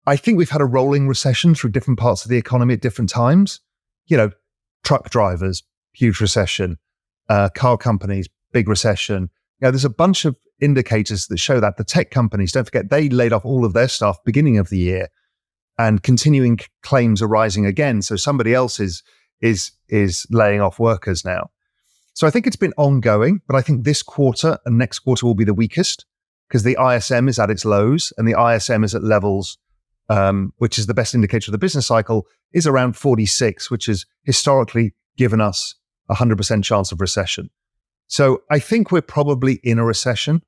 I think we've had a rolling recession through different parts of the economy at different times. Truck drivers, huge recession, car companies, big recession. There's a bunch of indicators that show that. The tech companies, don't forget, they laid off all of their staff beginning of the year, and continuing claims are rising again. So somebody else is laying off workers now. So I think it's been ongoing, but I think this quarter and next quarter will be the weakest because the ISM is at its lows, and the ISM is at levels, which is the best indicator of the business cycle, is around 46, which has historically given us a 100% chance of recession. So I think we're probably in a recession,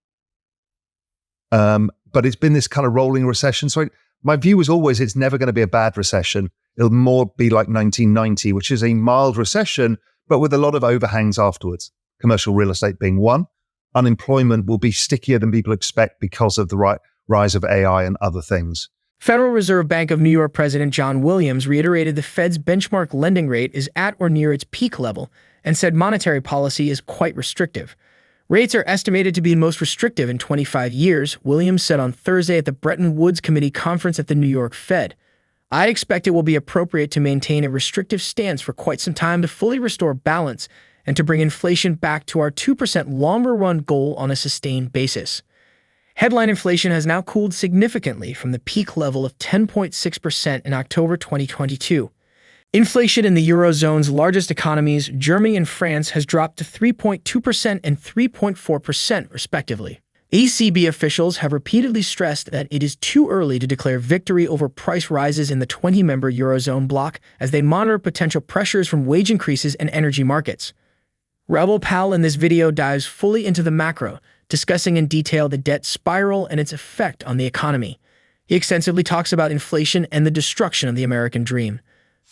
but it's been this kind of rolling recession. So my view was always it's never going to be a bad recession. It'll more be like 1990, which is a mild recession, but with a lot of overhangs afterwards. Commercial real estate being one. Unemployment will be stickier than people expect because of the rise of AI and other things. Federal Reserve Bank of New York President John Williams reiterated the Fed's benchmark lending rate is at or near its peak level and said monetary policy is quite restrictive. Rates are estimated to be the most restrictive in 25 years, Williams said on Thursday at the Bretton Woods Committee conference at the New York Fed. I expect it will be appropriate to maintain a restrictive stance for quite some time to fully restore balance and to bring inflation back to our 2% longer-run goal on a sustained basis. Headline inflation has now cooled significantly from the peak level of 10.6% in October 2022. Inflation in the Eurozone's largest economies, Germany and France, has dropped to 3.2% and 3.4%, respectively. ECB officials have repeatedly stressed that it is too early to declare victory over price rises in the 20-member Eurozone bloc as they monitor potential pressures from wage increases and energy markets. Raoul in this video dives fully into the macro, discussing in detail the debt spiral and its effect on the economy. He extensively talks about inflation and the destruction of the American dream.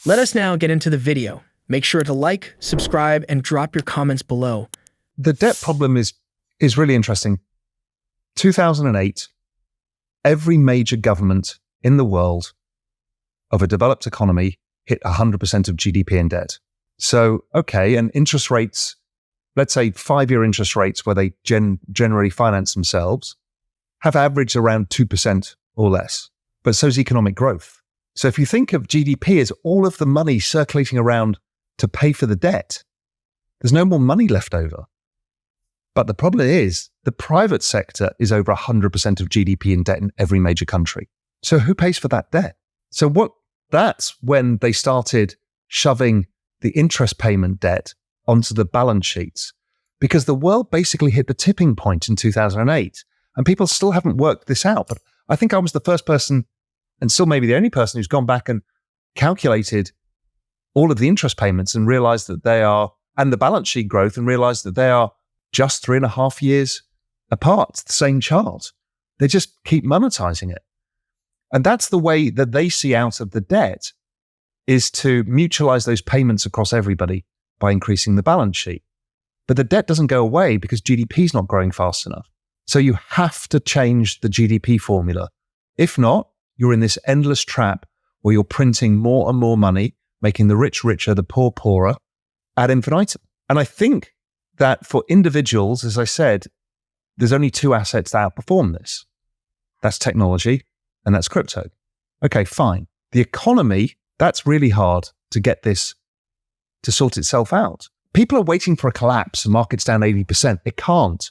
Let us now get into the video. Make sure to like, subscribe, and drop your comments below. The debt problem is really interesting. 2008, every major government in the world of a developed economy hit 100% of GDP in debt. So, okay, and interest rates, let's say 5-year interest rates where they generally finance themselves, have averaged around 2% or less. But so is economic growth. So if you think of GDP as all of the money circulating around to pay for the debt, there's no more money left over. But the problem is the private sector is over 100% of GDP in debt in every major country. So who pays for that debt? So that's when they started shoving the interest payment debt onto the balance sheets, because the world basically hit the tipping point in 2008, and people still haven't worked this out. But I think I was the first person, and still maybe the only person, who's gone back and calculated all of the interest payments and realized that they are, and the balance sheet growth, and realized that they are just 3.5 years apart, the same chart. They just keep monetizing it. And that's the way that they see out of the debt, is to mutualize those payments across everybody by increasing the balance sheet. But the debt doesn't go away because GDP is not growing fast enough. So you have to change the GDP formula. If not, you're in this endless trap where you're printing more and more money, making the rich richer, the poor poorer, ad infinitum. And I think that for individuals, as I said, there's only two assets that outperform this. That's technology and that's crypto. Okay, fine. The economy, that's really hard to get this to sort itself out. People are waiting for a collapse, the market's down 80%. It can't.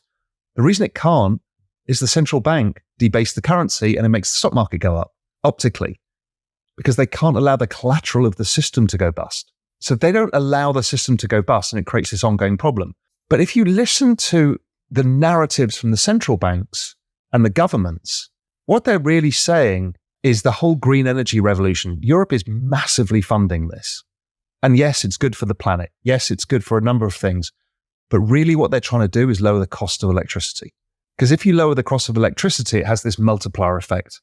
The reason it can't is the central bank debased the currency and it makes the stock market go up optically, because they can't allow the collateral of the system to go bust. So they don't allow the system to go bust, and it creates this ongoing problem. But if you listen to the narratives from the central banks and the governments, what they're really saying is the whole green energy revolution. Europe is massively funding this. And yes, it's good for the planet. Yes, it's good for a number of things. But really what they're trying to do is lower the cost of electricity. Because if you lower the cost of electricity, it has this multiplier effect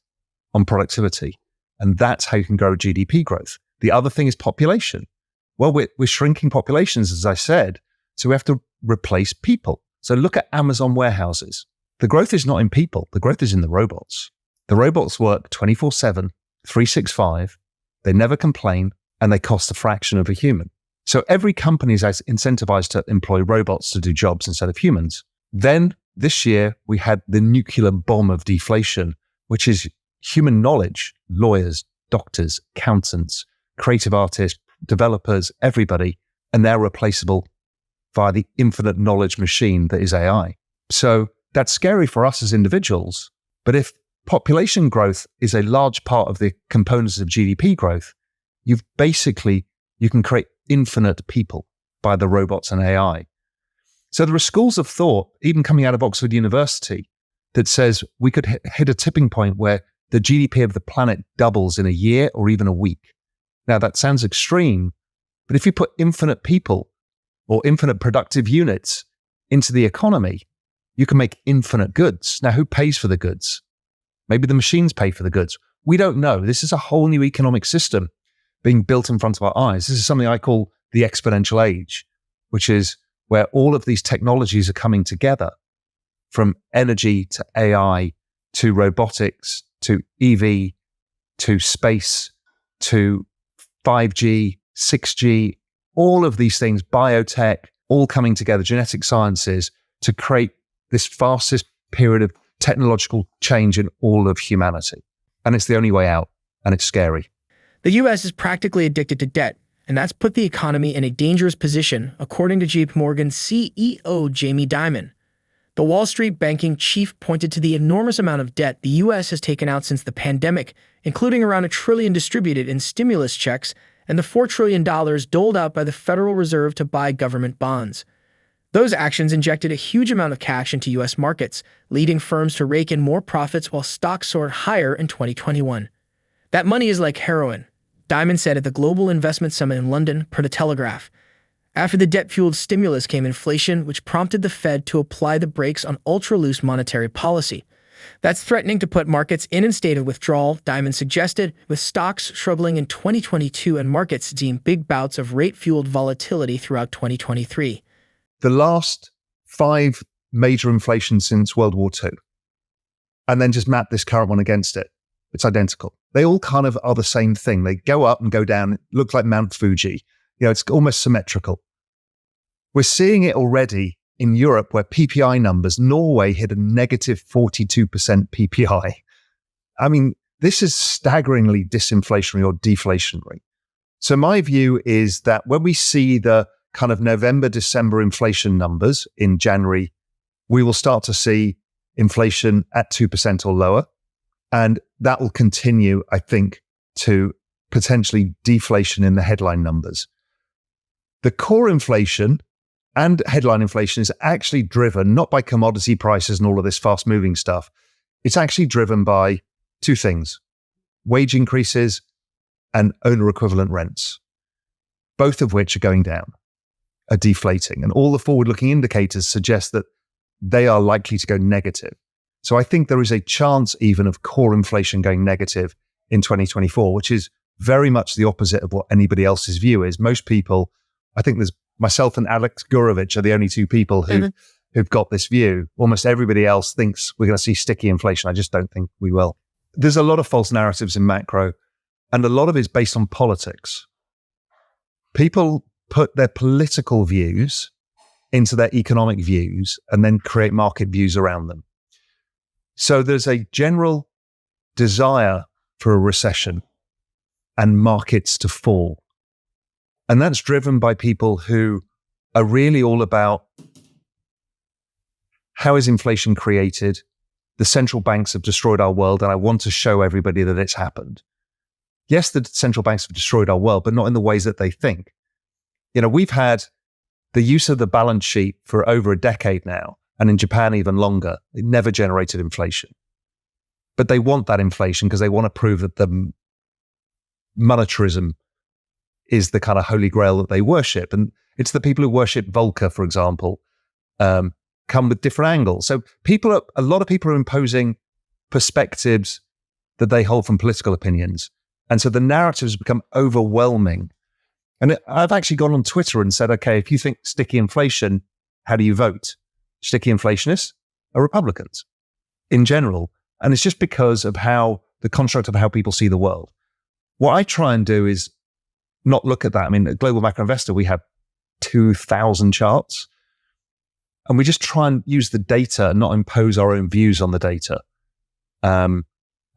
on productivity. And that's how you can grow GDP growth. The other thing is population. Well, we're shrinking populations, as I said, so we have to replace people. So look at Amazon warehouses. The growth is not in people. The growth is in the robots. The robots work 24/7, 365. They never complain, and they cost a fraction of a human. So every company is incentivized to employ robots to do jobs instead of humans. Then this year, we had the nuclear bomb of deflation, which is human knowledge, lawyers, doctors, accountants, creative artists, developers, everybody, and they're replaceable via the infinite knowledge machine that is AI. So that's scary for us as individuals. But if population growth is a large part of the components of GDP growth, you can create infinite people by the robots and AI. So there are schools of thought, even coming out of Oxford University, that says we could hit a tipping point where the GDP of the planet doubles in a year or even a week. Now that sounds extreme, but if you put infinite people or infinite productive units into the economy, you can make infinite goods. Now, who pays for the goods? Maybe the machines pay for the goods. We don't know. This is a whole new economic system being built in front of our eyes. This is something I call the exponential age, which is where all of these technologies are coming together, from energy to AI to robotics to EV to space to 5G, 6G, all of these things, biotech, all coming together, genetic sciences, to create this fastest period of technological change in all of humanity. And it's the only way out, and it's scary. The U.S. is practically addicted to debt, and that's put the economy in a dangerous position, according to JP Morgan's CEO Jamie Dimon. The Wall Street banking chief pointed to the enormous amount of debt the U.S. has taken out since the pandemic, including around $1 trillion distributed in stimulus checks and the $4 trillion doled out by the Federal Reserve to buy government bonds. Those actions injected a huge amount of cash into U.S. markets, leading firms to rake in more profits while stocks soared higher in 2021. That money is like heroin, Dimon said at the Global Investment Summit in London, per The Telegraph. After the debt-fueled stimulus came inflation, which prompted the Fed to apply the brakes on ultra-loose monetary policy. That's threatening to put markets in a state of withdrawal, Dimon suggested, with stocks struggling in 2022 and markets seeing big bouts of rate-fueled volatility throughout 2023. The last 5 major inflations since World War II, and then just map this current one against it. It's identical. They all kind of are the same thing. They go up and go down. It looks like Mount Fuji. It's almost symmetrical. We're seeing it already in Europe, where PPI numbers, Norway hit a negative 42% PPI. I mean, this is staggeringly disinflationary or deflationary. So my view is that when we see the kind of November, December inflation numbers in January, we will start to see inflation at 2% or lower. And that will continue, I think, to potentially deflation in the headline numbers. The core inflation and headline inflation is actually driven not by commodity prices and all of this fast-moving stuff. It's actually driven by 2 things: wage increases and owner equivalent rents, both of which are going down, are deflating. And all the forward-looking indicators suggest that they are likely to go negative. So I think there is a chance even of core inflation going negative in 2024, which is very much the opposite of what anybody else's view is. Most people, I think there's myself and Alex Gurovich are the only 2 people who've got this view. Almost everybody else thinks we're going to see sticky inflation. I just don't think we will. There's a lot of false narratives in macro, and a lot of it is based on politics. People put their political views into their economic views and then create market views around them. So there's a general desire for a recession and markets to fall. And that's driven by people who are really all about how is inflation created? The central banks have destroyed our world, and I want to show everybody that it's happened. Yes, the central banks have destroyed our world, but not in the ways that they think. We've had the use of the balance sheet for over a decade now, and in Japan even longer. It never generated inflation. But they want that inflation because they want to prove that the monetarism is the kind of holy grail that they worship. And it's the people who worship Volcker, for example, come with different angles. So a lot of people are imposing perspectives that they hold from political opinions. And so the narratives become overwhelming. And I've actually gone on Twitter and said, okay, if you think sticky inflation, how do you vote? Sticky inflationists are Republicans in general. And it's just because of how the construct of how people see the world. What I try and do is not look at that. I mean, at Global Macro Investor, we have 2,000 charts. And we just try and use the data and not impose our own views on the data. And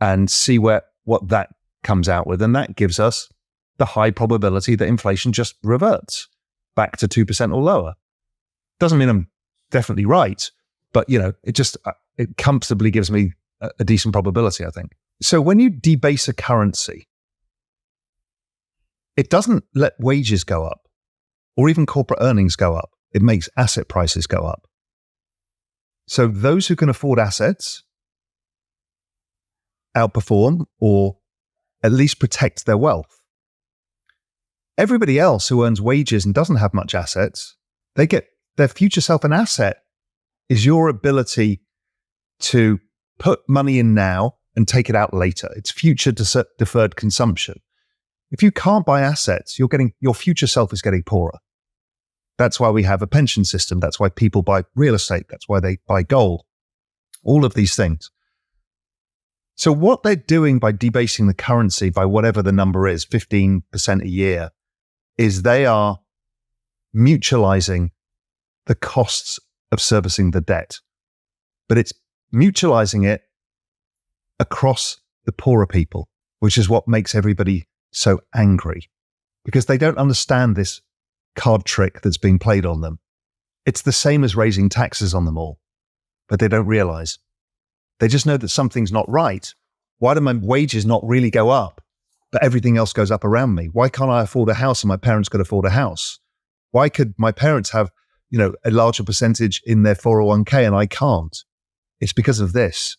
and see what that comes out with. And that gives us the high probability that inflation just reverts back to 2% or lower. Doesn't mean I'm definitely right, but it comfortably gives me a decent probability, I think. So when you debase a currency, it doesn't let wages go up or even corporate earnings go up. It makes asset prices go up. So those who can afford assets outperform or at least protect their wealth. Everybody else who earns wages and doesn't have much assets, they get their future self. An asset is your ability to put money in now and take it out later. It's future deferred consumption. If you can't buy assets, your future self is getting poorer. That's why we have a pension system. That's why people buy real estate. That's why they buy gold. All of these things. So what they're doing by debasing the currency by whatever the number is, 15% a year, is they are mutualizing the costs of servicing the debt. But it's mutualizing it across the poorer people, which is what makes everybody so angry, because they don't understand this card trick that's being played on them. It's the same as raising taxes on them all, but they don't realize. They just know that something's not right. Why do my wages not really go up, but everything else goes up around me? Why can't I afford a house and my parents could afford a house? Why could my parents have, a larger percentage in their 401k and I can't? It's because of this.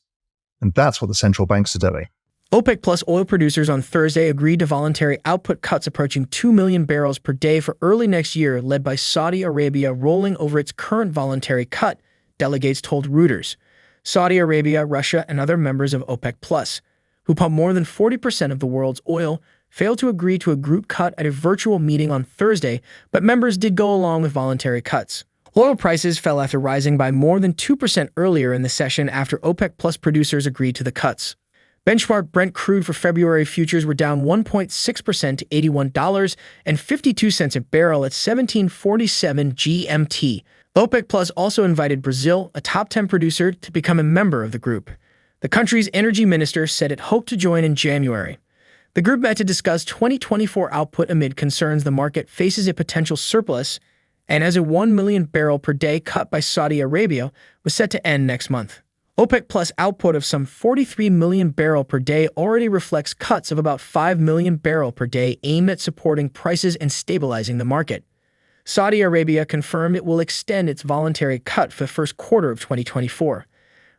And that's what the central banks are doing. OPEC Plus oil producers on Thursday agreed to voluntary output cuts approaching 2 million barrels per day for early next year, led by Saudi Arabia rolling over its current voluntary cut, delegates told Reuters. Saudi Arabia, Russia, and other members of OPEC Plus, who pump more than 40% of the world's oil, failed to agree to a group cut at a virtual meeting on Thursday, but members did go along with voluntary cuts. Oil prices fell after rising by more than 2% earlier in the session after OPEC Plus producers agreed to the cuts. Benchmark Brent crude for February futures were down 1.6% to $81.52 a barrel at 17:47 GMT. OPEC Plus also invited Brazil, a top 10 producer, to become a member of the group. The country's energy minister said it hoped to join in January. The group met to discuss 2024 output amid concerns the market faces a potential surplus, and as a 1 million barrel per day cut by Saudi Arabia was set to end next month. OPEC Plus output of some 43 million barrel per day already reflects cuts of about 5 million barrel per day aimed at supporting prices and stabilizing the market. Saudi Arabia confirmed it will extend its voluntary cut for the first quarter of 2024.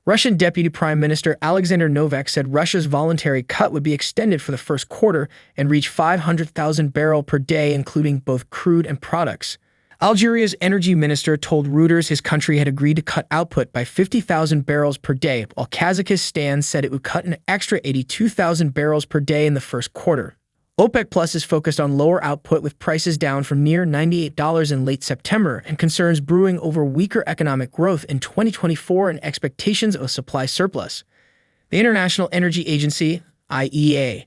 Russian Deputy Prime Minister Alexander Novak said Russia's voluntary cut would be extended for the first quarter and reach 500,000 barrel per day, including both crude and products. Algeria's energy minister told Reuters his country had agreed to cut output by 50,000 barrels per day, while Kazakhstan said it would cut an extra 82,000 barrels per day in the first quarter. OPEC Plus is focused on lower output with prices down from near $98 in late September and concerns brewing over weaker economic growth in 2024 and expectations of a supply surplus. The International Energy Agency, IEA,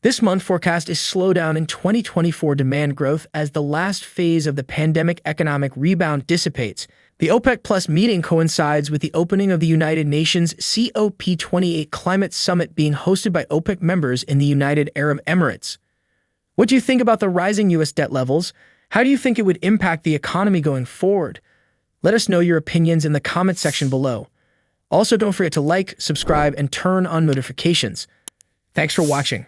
this month forecast is slowdown in 2024 demand growth as the last phase of the pandemic economic rebound dissipates. The OPEC Plus meeting coincides with the opening of the United Nations COP28 Climate Summit being hosted by OPEC members in the United Arab Emirates. What do you think about the rising U.S. debt levels? How do you think it would impact the economy going forward? Let us know your opinions in the comment section below. Also, don't forget to like, subscribe, and turn on notifications. Thanks for watching.